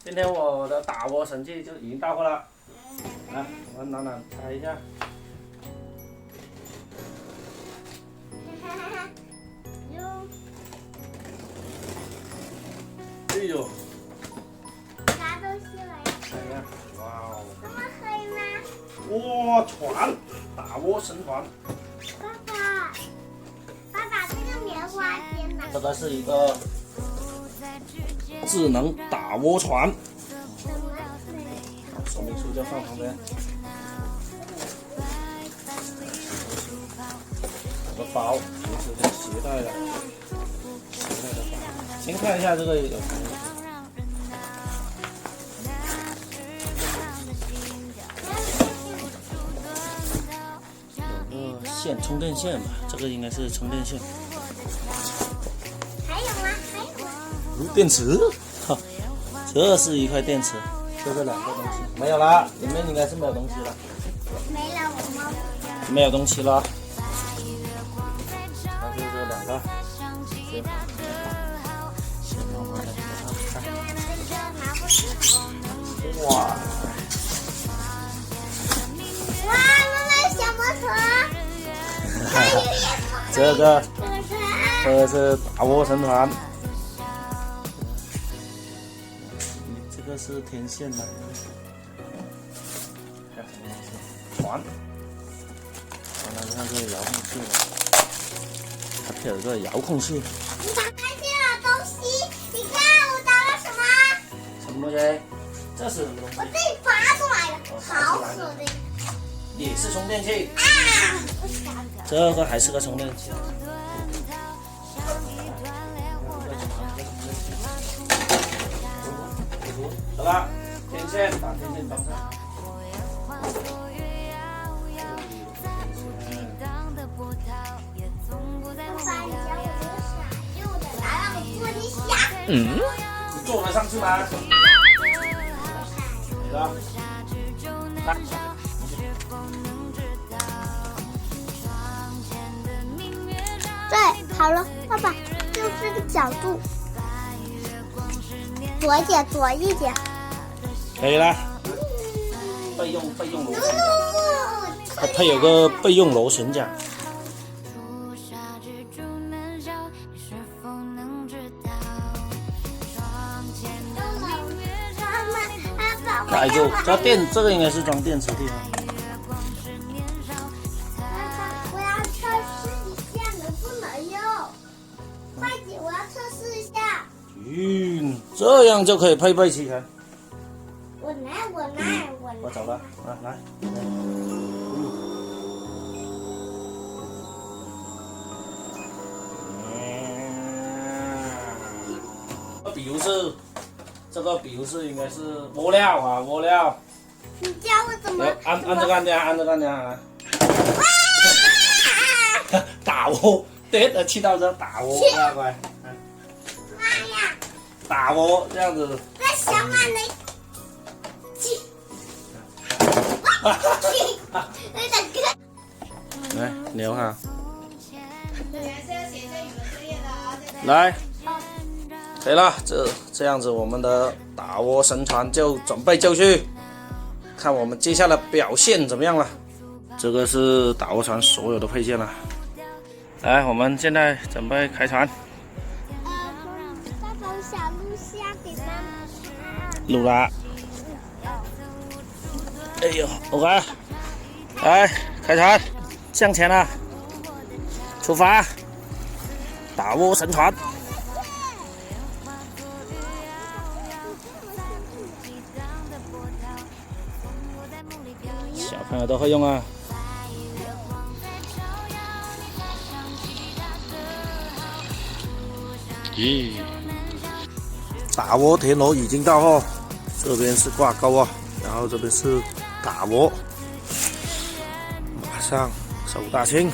今天我的打窝神器就已经到货了，来，我们暖暖拆一下。哎呦，啥东西来？看一下，哇哦，这么黑吗？哇，船，打窝神船。爸爸，这个棉花尖呢？这个是一个智能打窝船，什么？说明书就放旁边。有个包，也是有携带的，携带的包。先看一下这个有什么。有个线，充电线吧，这个应该是充电线。还有吗？还有吗？电池，哈，这是一块电池，就这两个东西，没有啦，里面应该是没有东西了，没了，我猫。没有东西了。那就这两个，先放旁边，看，哇，哇，妈妈小摩托。这个是打窝神团，这个是天线的，还有什么东西？船，完了看这个遥控器，它配有个遥控器。你打开这个东西，你看我打了什么？什么东西？这是什么东西我？自己拔出来的，好可的。也是充电器。啊！我傻了。这个还是个充电器。好了，天线把天线装上。爸爸，你讲我这个傻幼的，来让我坐一下。嗯，你坐得上去吗？那个，来。对，好了，爸爸，就这个角度，左一点，左一点。可以了。备用螺旋桨，它它配有个备用螺旋桨。盖住，这个应该是装电池的。我要测试一下能不能用。快点，我要测试一下。这样就可以配备齐全。我来。我走了，啊，来。这个比如是应该是窝料啊，窝料。你教我怎么？按这个按键，按这个按键啊。打窝，对的，去到这打窝，乖乖。妈呀！打窝这样子。那小马呢？来，留哈。来，可以了，这样子，我们的打窝神船就准备就绪，看我们接下来表现怎么样了。这个是打窝船所有的配件了。来，我们现在准备开船。爸爸，我想录下给妈妈看。录了。哎呦 ，OK， 来开船，向前了，出发，打窝神船。小朋友都会用啊。咦，打窝田螺已经到货，这边是挂钩啊，然后这边是打窝，马上手大清。